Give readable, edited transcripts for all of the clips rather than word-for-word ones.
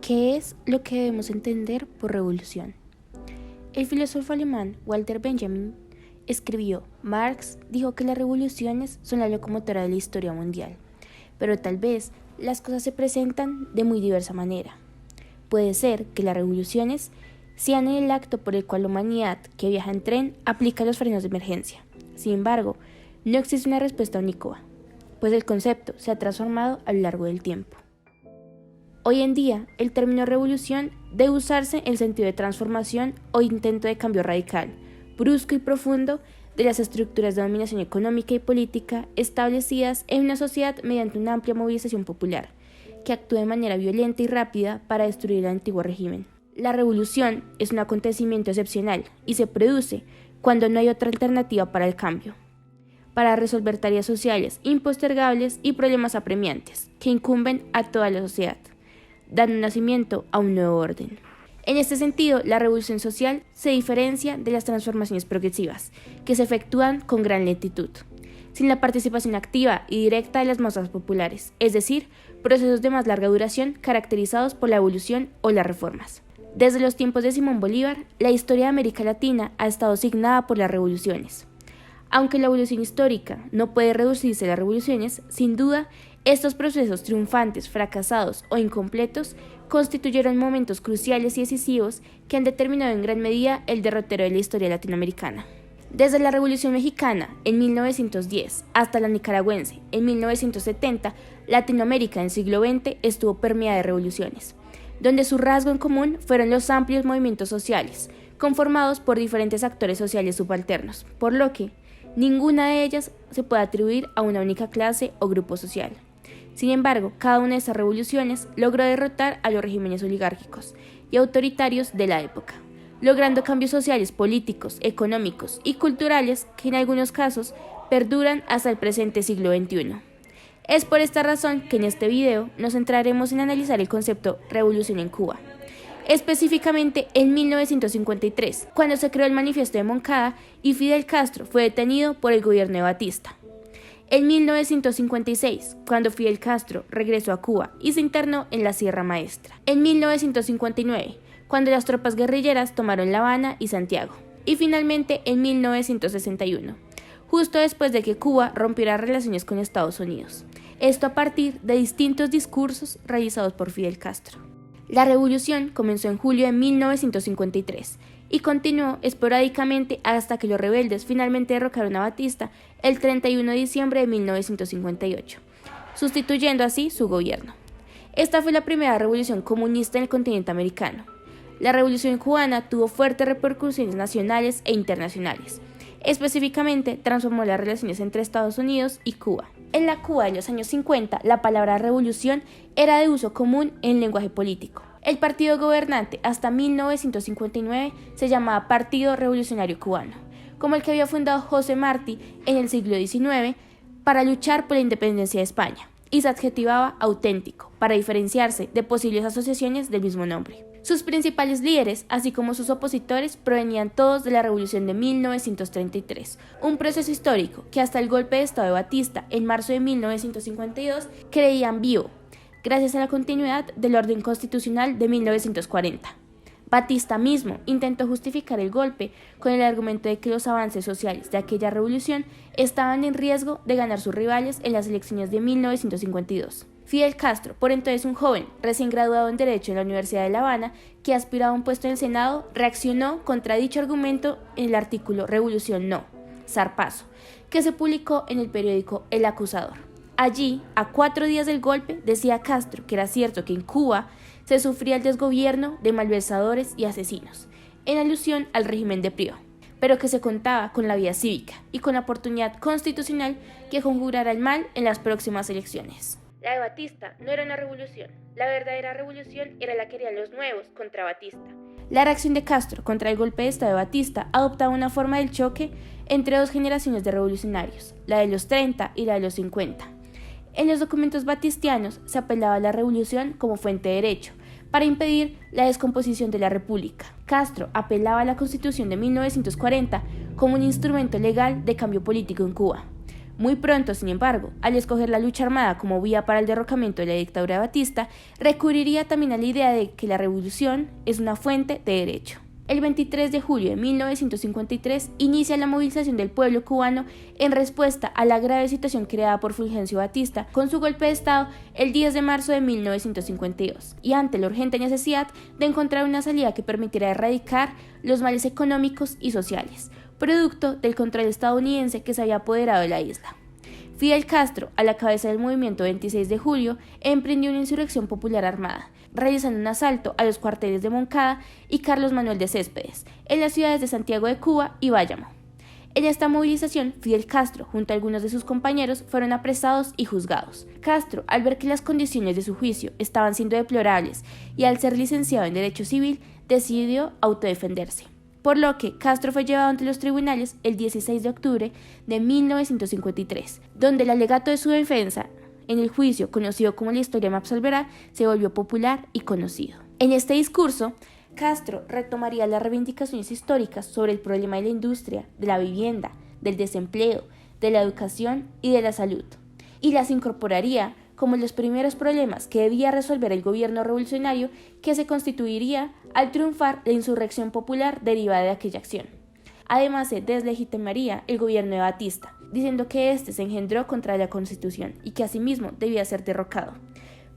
¿Qué es lo que debemos entender por revolución? El filósofo alemán Walter Benjamin escribió: Marx dijo que las revoluciones son la locomotora de la historia mundial, pero tal vez las cosas se presentan de muy diversa manera. Puede ser que las revoluciones sean el acto por el cual la humanidad que viaja en tren aplica los frenos de emergencia. Sin embargo, no existe una respuesta unívoca, pues el concepto se ha transformado a lo largo del tiempo. Hoy en día, el término revolución debe usarse en el sentido de transformación o intento de cambio radical, brusco y profundo de las estructuras de dominación económica y política establecidas en una sociedad mediante una amplia movilización popular, que actúa de manera violenta y rápida para destruir el antiguo régimen. La revolución es un acontecimiento excepcional y se produce cuando no hay otra alternativa para el cambio, para resolver tareas sociales impostergables y problemas apremiantes que incumben a toda la sociedad, dando nacimiento a un nuevo orden. En este sentido, la revolución social se diferencia de las transformaciones progresivas, que se efectúan con gran lentitud, sin la participación activa y directa de las masas populares, es decir, procesos de más larga duración caracterizados por la evolución o las reformas. Desde los tiempos de Simón Bolívar, la historia de América Latina ha estado signada por las revoluciones. Aunque la evolución histórica no puede reducirse a las revoluciones, sin duda, estos procesos triunfantes, fracasados o incompletos constituyeron momentos cruciales y decisivos que han determinado en gran medida el derrotero de la historia latinoamericana. Desde la Revolución Mexicana en 1910 hasta la nicaragüense en 1970, Latinoamérica en el siglo XX estuvo permeada de revoluciones, donde su rasgo en común fueron los amplios movimientos sociales, conformados por diferentes actores sociales subalternos, por lo que ninguna de ellas se puede atribuir a una única clase o grupo social. Sin embargo, cada una de estas revoluciones logró derrotar a los regímenes oligárquicos y autoritarios de la época, logrando cambios sociales, políticos, económicos y culturales que en algunos casos perduran hasta el presente siglo XXI. Es por esta razón que en este video nos centraremos en analizar el concepto revolución en Cuba, específicamente en 1953, cuando se creó el Manifiesto de Moncada y Fidel Castro fue detenido por el gobierno de Batista. En 1956, cuando Fidel Castro regresó a Cuba y se internó en la Sierra Maestra. En 1959, cuando las tropas guerrilleras tomaron La Habana y Santiago. Y finalmente en 1961, justo después de que Cuba rompiera relaciones con Estados Unidos. Esto a partir de distintos discursos realizados por Fidel Castro. La revolución comenzó en julio de 1953 y continuó esporádicamente hasta que los rebeldes finalmente derrocaron a Batista el 31 de diciembre de 1958, sustituyendo así su gobierno. Esta fue la primera revolución comunista en el continente americano. La revolución cubana tuvo fuertes repercusiones nacionales e internacionales. Específicamente, transformó las relaciones entre Estados Unidos y Cuba. En la Cuba de los años 50, la palabra revolución era de uso común en el lenguaje político. El partido gobernante hasta 1959 se llamaba Partido Revolucionario Cubano, como el que había fundado José Martí en el siglo XIX para luchar por la independencia de España, y se adjetivaba auténtico para diferenciarse de posibles asociaciones del mismo nombre. Sus principales líderes, así como sus opositores, provenían todos de la Revolución de 1933, un proceso histórico que hasta el golpe de Estado de Batista en marzo de 1952 creían vivo, gracias a la continuidad del orden constitucional de 1940. Batista mismo intentó justificar el golpe con el argumento de que los avances sociales de aquella revolución estaban en riesgo de ganar sus rivales en las elecciones de 1952. Fidel Castro, por entonces un joven recién graduado en Derecho en la Universidad de La Habana, que aspiraba a un puesto en el Senado, reaccionó contra dicho argumento en el artículo Revolución No, Zarpazo, que se publicó en el periódico El Acusador. Allí, a 4 días del golpe, decía Castro que era cierto que en Cuba se sufría el desgobierno de malversadores y asesinos, en alusión al régimen de Prió, pero que se contaba con la vía cívica y con la oportunidad constitucional que conjurara el mal en las próximas elecciones. La de Batista no era una revolución, la verdadera revolución era la que querían los nuevos contra Batista. La reacción de Castro contra el golpe de Estado de Batista adoptaba una forma del choque entre dos generaciones de revolucionarios, la de los 30 y la de los 50. En los documentos batistianos se apelaba a la revolución como fuente de derecho, para impedir la descomposición de la República. Castro apelaba a la Constitución de 1940 como un instrumento legal de cambio político en Cuba. Muy pronto, sin embargo, al escoger la lucha armada como vía para el derrocamiento de la dictadura de Batista, recurriría también a la idea de que la revolución es una fuente de derecho. El 23 de julio de 1953 inicia la movilización del pueblo cubano en respuesta a la grave situación creada por Fulgencio Batista con su golpe de Estado el 10 de marzo de 1952 y ante la urgente necesidad de encontrar una salida que permitiera erradicar los males económicos y sociales, producto del control estadounidense que se había apoderado de la isla. Fidel Castro, a la cabeza del movimiento 26 de julio, emprendió una insurrección popular armada, realizando un asalto a los cuarteles de Moncada y Carlos Manuel de Céspedes, en las ciudades de Santiago de Cuba y Bayamo. En esta movilización, Fidel Castro, junto a algunos de sus compañeros, fueron apresados y juzgados. Castro, al ver que las condiciones de su juicio estaban siendo deplorables y al ser licenciado en Derecho Civil, decidió autodefenderse. Por lo que Castro fue llevado ante los tribunales el 16 de octubre de 1953, donde el alegato de su defensa en el juicio, conocido como La historia me absolverá, se volvió popular y conocido. En este discurso, Castro retomaría las reivindicaciones históricas sobre el problema de la industria, de la vivienda, del desempleo, de la educación y de la salud, y las incorporaría como los primeros problemas que debía resolver el gobierno revolucionario que se constituiría al triunfar la insurrección popular derivada de aquella acción. Además, se deslegitimaría el gobierno de Batista, diciendo que éste se engendró contra la Constitución y que asimismo debía ser derrocado.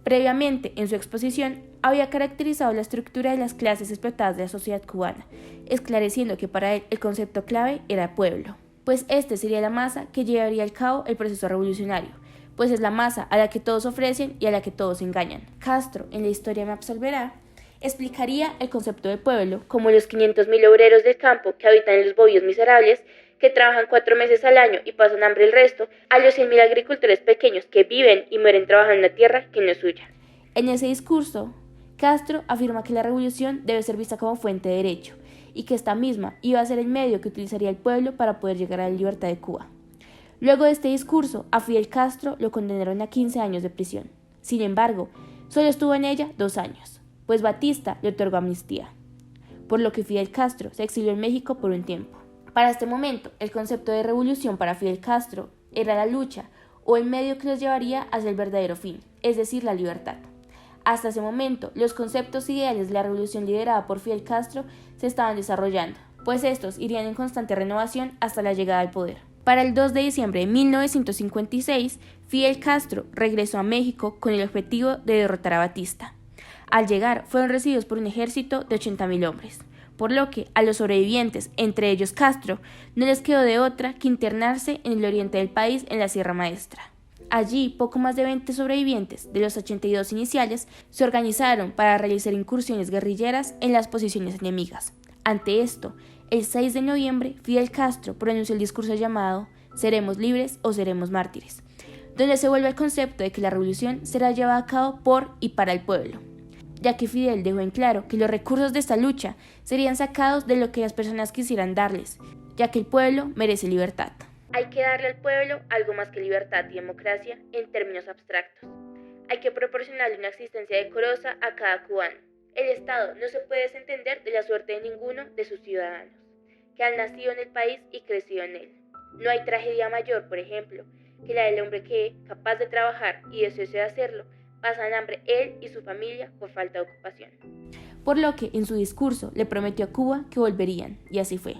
Previamente, en su exposición, había caracterizado la estructura de las clases explotadas de la sociedad cubana, esclareciendo que para él el concepto clave era pueblo, pues este sería la masa que llevaría a cabo el proceso revolucionario, pues es la masa a la que todos ofrecen y a la que todos engañan. Castro, en La historia me absolverá, explicaría el concepto de pueblo como los 500.000 obreros del campo que habitan en los bohíos miserables, que trabajan 4 meses al año y pasan hambre el resto, a los 100.000 agricultores pequeños que viven y mueren trabajando en una tierra que no es suya. En ese discurso, Castro afirma que la revolución debe ser vista como fuente de derecho y que esta misma iba a ser el medio que utilizaría el pueblo para poder llegar a la libertad de Cuba. Luego de este discurso, a Fidel Castro lo condenaron a 15 años de prisión. Sin embargo, solo estuvo en ella 2 años, pues Batista le otorgó amnistía, por lo que Fidel Castro se exilió en México por un tiempo. Para este momento, el concepto de revolución para Fidel Castro era la lucha o el medio que los llevaría hacia el verdadero fin, es decir, la libertad. Hasta ese momento, los conceptos ideales de la revolución liderada por Fidel Castro se estaban desarrollando, pues estos irían en constante renovación hasta la llegada al poder. Para el 2 de diciembre de 1956, Fidel Castro regresó a México con el objetivo de derrotar a Batista. Al llegar, fueron recibidos por un ejército de 80.000 hombres, por lo que a los sobrevivientes, entre ellos Castro, no les quedó de otra que internarse en el oriente del país, en la Sierra Maestra. Allí, poco más de 20 sobrevivientes de los 82 iniciales se organizaron para realizar incursiones guerrilleras en las posiciones enemigas. Ante esto, el 6 de noviembre, Fidel Castro pronunció el discurso llamado «Seremos libres o seremos mártires», donde se vuelve el concepto de que la revolución será llevada a cabo por y para el pueblo, ya que Fidel dejó en claro que los recursos de esta lucha serían sacados de lo que las personas quisieran darles, ya que el pueblo merece libertad. Hay que darle al pueblo algo más que libertad y democracia en términos abstractos. Hay que proporcionarle una existencia decorosa a cada cubano. El Estado no se puede desentender de la suerte de ninguno de sus ciudadanos, que han nacido en el país y crecido en él. No hay tragedia mayor, por ejemplo, que la del hombre que, capaz de trabajar y deseoso de hacerlo, pasan hambre él y su familia por falta de ocupación. Por lo que en su discurso le prometió a Cuba que volverían, y así fue.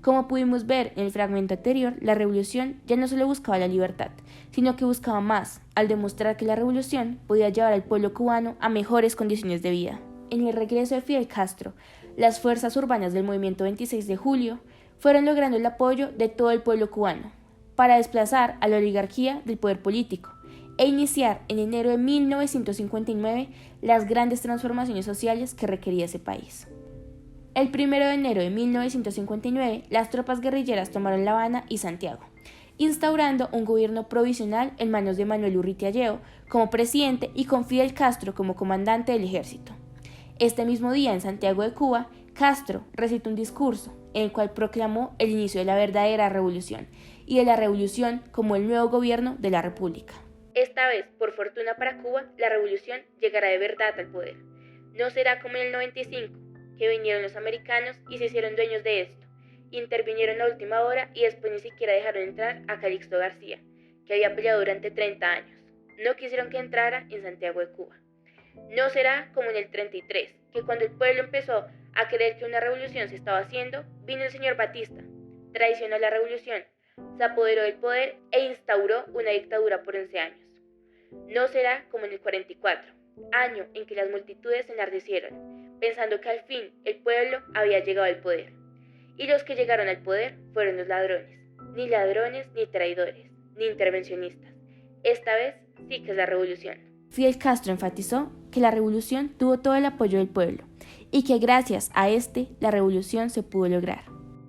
Como pudimos ver en el fragmento anterior, la revolución ya no solo buscaba la libertad, sino que buscaba más, al demostrar que la revolución podía llevar al pueblo cubano a mejores condiciones de vida. En el regreso de Fidel Castro, las fuerzas urbanas del movimiento 26 de julio fueron logrando el apoyo de todo el pueblo cubano para desplazar a la oligarquía del poder político e iniciar en enero de 1959 las grandes transformaciones sociales que requería ese país. El 1 de enero de 1959, las tropas guerrilleras tomaron La Habana y Santiago, instaurando un gobierno provisional en manos de Manuel Urrutia Lleó como presidente y con Fidel Castro como comandante del ejército. Este mismo día, en Santiago de Cuba, Castro recitó un discurso en el cual proclamó el inicio de la verdadera revolución y de la revolución como el nuevo gobierno de la República. Esta vez, por fortuna para Cuba, la revolución llegará de verdad al poder. No será como en el 95, que vinieron los americanos y se hicieron dueños de esto, intervinieron a última hora y después ni siquiera dejaron entrar a Calixto García, que había peleado durante 30 años. No quisieron que entrara en Santiago de Cuba. No será como en el 33, que cuando el pueblo empezó a creer que una revolución se estaba haciendo, vino el señor Batista, traicionó la revolución, se apoderó del poder e instauró una dictadura por 11 años. No será como en el 44, año en que las multitudes se enardecieron, pensando que al fin el pueblo había llegado al poder. Y los que llegaron al poder fueron los ladrones, ni traidores, ni intervencionistas. Esta vez sí que es la revolución. Fidel Castro enfatizó que la revolución tuvo todo el apoyo del pueblo y que gracias a la revolución se pudo lograr.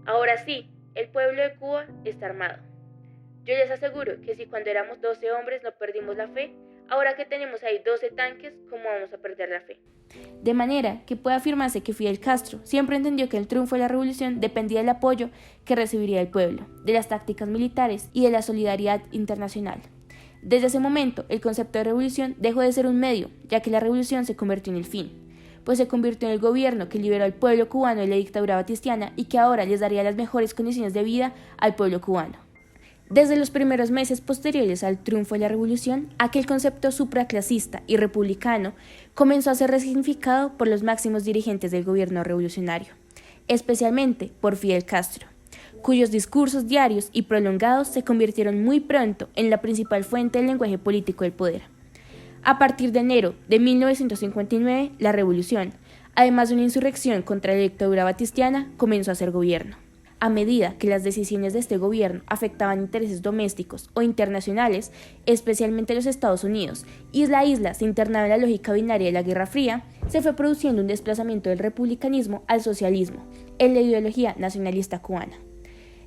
Ahora sí, el pueblo de Cuba está armado. Yo les aseguro que si cuando éramos 12 hombres no perdimos la fe, ahora que tenemos ahí 12 tanques, ¿cómo vamos a perder la fe? De manera que puede afirmarse que Fidel Castro siempre entendió que el triunfo de la revolución dependía del apoyo que recibiría el pueblo, de las tácticas militares y de la solidaridad internacional. Desde ese momento, el concepto de revolución dejó de ser un medio, ya que la revolución se convirtió en el fin, pues se convirtió en el gobierno que liberó al pueblo cubano de la dictadura batistiana y que ahora les daría las mejores condiciones de vida al pueblo cubano. Desde los primeros meses posteriores al triunfo de la revolución, aquel concepto supraclasista y republicano comenzó a ser resignificado por los máximos dirigentes del gobierno revolucionario, especialmente por Fidel Castro, cuyos discursos diarios y prolongados se convirtieron muy pronto en la principal fuente del lenguaje político del poder. A partir de enero de 1959, la revolución, además de una insurrección contra la dictadura batistiana, comenzó a ser gobierno. A medida que las decisiones de este gobierno afectaban intereses domésticos o internacionales, especialmente los Estados Unidos, y la isla se internaba en la lógica binaria de la Guerra Fría, se fue produciendo un desplazamiento del republicanismo al socialismo, en la ideología nacionalista cubana.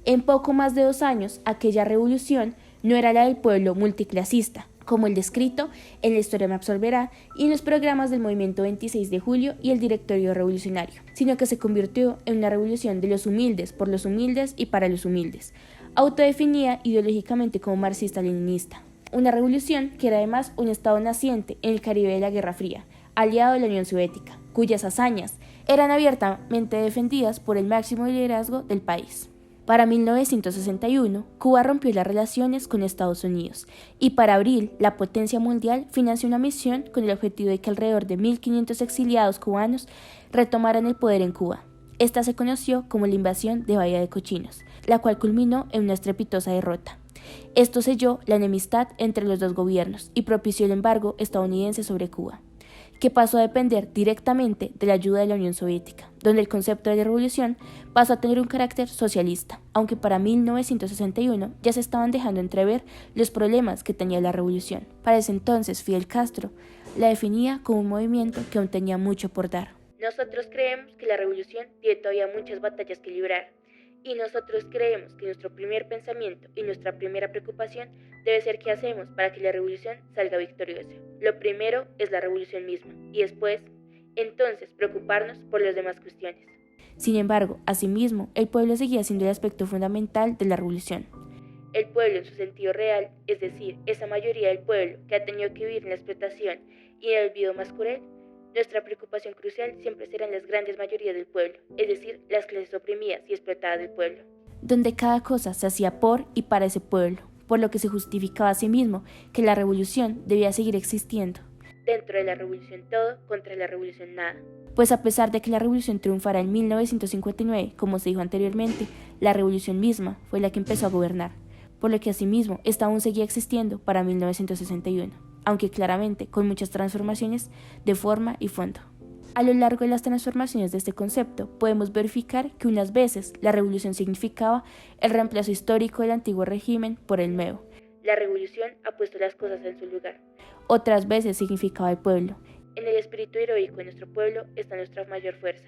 En poco más de 2 años, aquella revolución no era la del pueblo multiclasista, como el descrito en La historia me absolverá y en los programas del Movimiento 26 de Julio y el Directorio Revolucionario, sino que se convirtió en una revolución de los humildes, por los humildes y para los humildes, autodefinida ideológicamente como marxista-leninista. Una revolución que era además un estado naciente en el Caribe de la Guerra Fría, aliado de la Unión Soviética, cuyas hazañas eran abiertamente defendidas por el máximo liderazgo del país. Para 1961, Cuba rompió las relaciones con Estados Unidos y para abril, la potencia mundial financió una misión con el objetivo de que alrededor de 1.500 exiliados cubanos retomaran el poder en Cuba. Esta se conoció como la invasión de Bahía de Cochinos, la cual culminó en una estrepitosa derrota. Esto selló la enemistad entre los dos gobiernos y propició el embargo estadounidense sobre Cuba, que pasó a depender directamente de la ayuda de la Unión Soviética, donde el concepto de revolución pasó a tener un carácter socialista, aunque para 1961 ya se estaban dejando entrever los problemas que tenía la revolución. Para ese entonces, Fidel Castro la definía como un movimiento que aún tenía mucho por dar. Nosotros creemos que la revolución tiene todavía muchas batallas que librar, y nosotros creemos que nuestro primer pensamiento y nuestra primera preocupación debe ser qué hacemos para que la revolución salga victoriosa. Lo primero es la revolución misma, y después, entonces, preocuparnos por las demás cuestiones. Sin embargo, asimismo, el pueblo seguía siendo el aspecto fundamental de la revolución. El pueblo en su sentido real, es decir, esa mayoría del pueblo que ha tenido que vivir en la explotación y en el olvido más cruel. Nuestra preocupación crucial siempre serán las grandes mayorías del pueblo, es decir, las clases oprimidas y explotadas del pueblo. Donde cada cosa se hacía por y para ese pueblo, por lo que se justificaba a sí mismo que la revolución debía seguir existiendo. Dentro de la revolución todo, contra la revolución nada. Pues a pesar de que la revolución triunfara en 1959, como se dijo anteriormente, la revolución misma fue la que empezó a gobernar, por lo que asimismo esta aún seguía existiendo para 1961. Aunque claramente con muchas transformaciones de forma y fondo. A lo largo de las transformaciones de este concepto, podemos verificar que unas veces la revolución significaba el reemplazo histórico del antiguo régimen por el nuevo. La revolución ha puesto las cosas en su lugar. Otras veces significaba el pueblo. En el espíritu heroico de nuestro pueblo está nuestra mayor fuerza.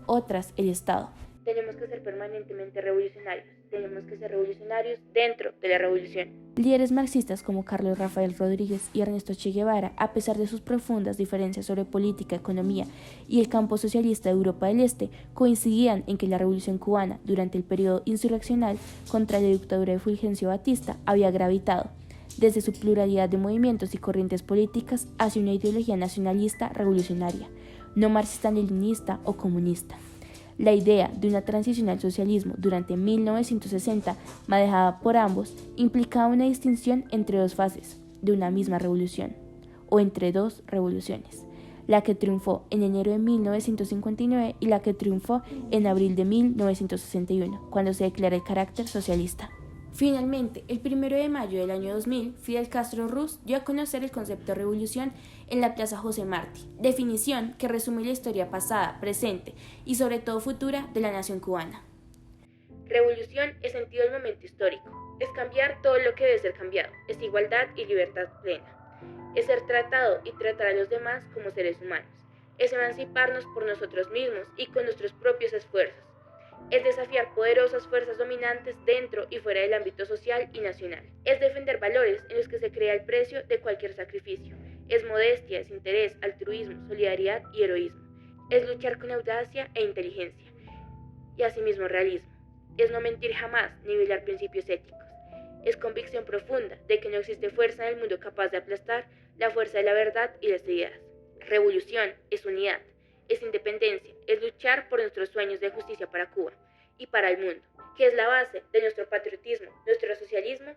Otras, el Estado. Tenemos que ser permanentemente revolucionarios. Tenemos que ser revolucionarios dentro de la revolución. Líderes marxistas como Carlos Rafael Rodríguez y Ernesto Che Guevara, a pesar de sus profundas diferencias sobre política, economía y el campo socialista de Europa del Este, coincidían en que la revolución cubana, durante el periodo insurreccional contra la dictadura de Fulgencio Batista, había gravitado, desde su pluralidad de movimientos y corrientes políticas, hacia una ideología nacionalista revolucionaria, no marxista-leninista o comunista. La idea de una transición al socialismo durante 1960, manejada por ambos, implicaba una distinción entre dos fases de una misma revolución, o entre dos revoluciones, la que triunfó en enero de 1959 y la que triunfó en abril de 1961, cuando se declara el carácter socialista. Finalmente, el 1 de mayo del año 2000, Fidel Castro Ruz dio a conocer el concepto de revolución en la Plaza José Martí, definición que resume la historia pasada, presente y sobre todo futura de la nación cubana. Revolución es sentido del momento histórico, es cambiar todo lo que debe ser cambiado, es igualdad y libertad plena, es ser tratado y tratar a los demás como seres humanos, es emanciparnos por nosotros mismos y con nuestros propios esfuerzos, es desafiar poderosas fuerzas dominantes dentro y fuera del ámbito social y nacional. Es defender valores en los que se crea el precio de cualquier sacrificio. Es modestia, es interés, altruismo, solidaridad y heroísmo. Es luchar con audacia e inteligencia. Y asimismo realismo. Es no mentir jamás ni violar principios éticos. Es convicción profunda de que no existe fuerza en el mundo capaz de aplastar la fuerza de la verdad y las ideas. Revolución es unidad. Es independencia, es luchar por nuestros sueños de justicia para Cuba y para el mundo, que es la base de nuestro patriotismo, nuestro socialismo